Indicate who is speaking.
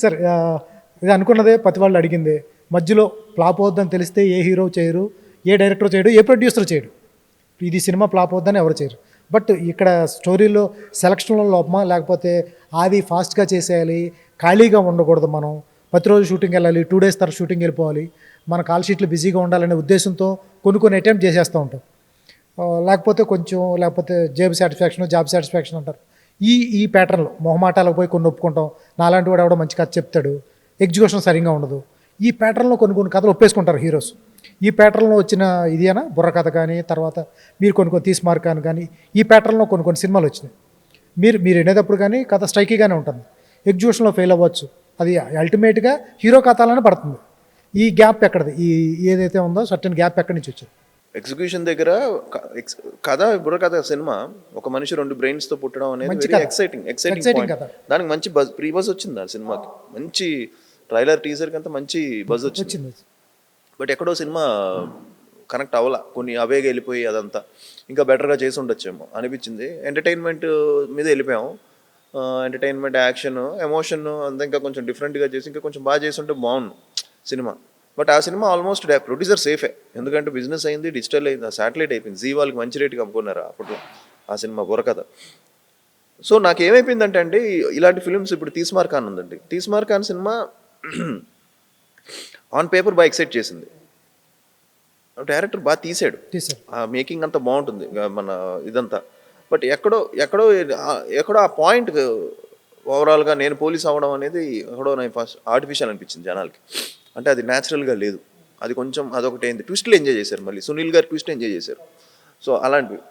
Speaker 1: సరే ఇది అనుకున్నదే ప్రతి వాళ్ళు అడిగిందే. మధ్యలో ఫ్లాప్ అవుద్దని తెలిస్తే ఏ హీరో చేయరు, ఏ డైరెక్టర్ చేయడు, ఏ ప్రొడ్యూసర్ చేయడు. ఇది సినిమా ఫ్లాప్ అవుద్దని ఎవరు చేయరు. బట్ ఇక్కడ స్టోరీలో సెలక్షన్‌లో లోపమా? లేకపోతే అది ఫాస్ట్‌గా చేసేయాలి, ఖాళీగా ఉండకూడదు మనం. ప్రతిరోజు షూటింగ్‌కెళ్ళాలి, 2 డేస్ తర్వాత షూటింగ్‌కెళ్ళిపోవాలి. మన కాల్ షీట్‌లు బిజీగా ఉండాలనే ఉద్దేశంతో కొన్ని అటెంప్ట్ చేసేస్తూ ఉంటాం. లేకపోతే జేబు సాటిస్ఫాక్షన్, జాబ్ సాటిస్ఫాక్షన్ అంటారు. ఈ ఈ ప్యాటర్న్‌లో మొహమాటాలకు పోయి కొన్ని ఒప్పుకుంటాం. నాలాంటి వాడు ఎవడో మంచి కథ చెప్తాడు. ఎగ్జిక్యూషన్ సరిగ్గా ఉండదు. ఈ ప్యాటర్న్‌లో కొన్ని కథలు ఒప్పేసుకుంటారు హీరోస్. ఈ ప్యాటర్న్‌లో వచ్చిన ఇదేనా బుర్ర కథ కానీ, తర్వాత మీరు కొన్ని తీసి కానీ ఈ ప్యాటర్న్‌లో కొన్ని సినిమాలు వచ్చినాయి. మీరు మీరు వినేటప్పుడు కానీ కథ స్ట్రైకీగానే ఉంటుంది. ఎగ్జిక్యూషన్‌లో ఫెయిల్ అవ్వచ్చు. అది అల్టిమేట్‌గా హీరో కథలోనే పడుతుంది. ఈ గ్యాప్ ఎక్కడిది? ఏదైతే ఉందో సర్టెన్ గ్యాప్ ఎక్కడి నుంచి వచ్చింది?
Speaker 2: ఎగ్జిక్యూషన్ దగ్గర కథ బుర్రకథ సినిమా ఒక మనిషి 2 బ్రెయిన్స్తో పుట్టడం అనేది
Speaker 1: మంచి
Speaker 2: వెరీ
Speaker 1: కథ.
Speaker 2: Exciting
Speaker 1: exciting
Speaker 2: point.
Speaker 1: కథ.
Speaker 2: దానికి మంచి బజ్ ప్రీ బజ్ వచ్చింది ఆ సినిమాకి. మంచి ట్రైలర్ టీజర్కి అంతా మంచి బజ్ వచ్చింది.
Speaker 1: వచ్చింది.
Speaker 2: బట్ ఎక్కడో సినిమా కనెక్ట్ అవ్వాల, కొన్ని అవేగా వెళ్ళిపోయి అదంతా ఇంకా బెటర్గా చేసి ఉండొచ్చేమో అనిపించింది. ఎంటర్టైన్మెంట్ మీద వెళ్ళిపోయాము. ఎంటర్టైన్మెంట్, యాక్షన్, ఎమోషన్ అంతా ఇంకా కొంచెం డిఫరెంట్గా చేసి ఇంకా కొంచెం బాగా చేసి ఉంటే బాగుండు సినిమా. బట్ ఆ సినిమా ఆల్మోస్ట్ ప్రొడ్యూసర్ సేఫే, ఎందుకంటే బిజినెస్ అయింది, డిజిటల్ అయింది, శాటిలైట్ అయిపోయింది. జీ వాళ్ళకి మంచి రేటుకి అమ్ముకున్నారు అప్పట్లో ఆ సినిమా బుర్రకథ. సో నాకు ఏమైపోయిందంటే అండి, ఇలాంటి ఫిల్మ్స్ ఇప్పుడు తీస్మార్ ఖాన్ ఉందండి. Teesmaar Khan cinema on paper బాగా ఎక్సైట్ చేసింది. డైరెక్టర్ బాగా తీసాడు, ఆ మేకింగ్ అంతా బాగుంటుంది మన ఇదంతా. బట్ ఎక్కడో ఆ పాయింట్ ఓవరాల్గా నేను పోలీస్ అవ్వడం అనేది ఎక్కడో నేను ఫస్ట్ ఆర్టిఫిషియల్ అనిపించింది జనాలకి. అంటే అది న్యాచురల్గా లేదు. అది కొంచెం అదొకటి అయింది. ట్విస్ట్లు ఎంజాయ్ చేశారు, మళ్ళీ సునీల్ గారు ట్విస్ట్ ఎంజాయ్ చేశారు. సో అలాంటివి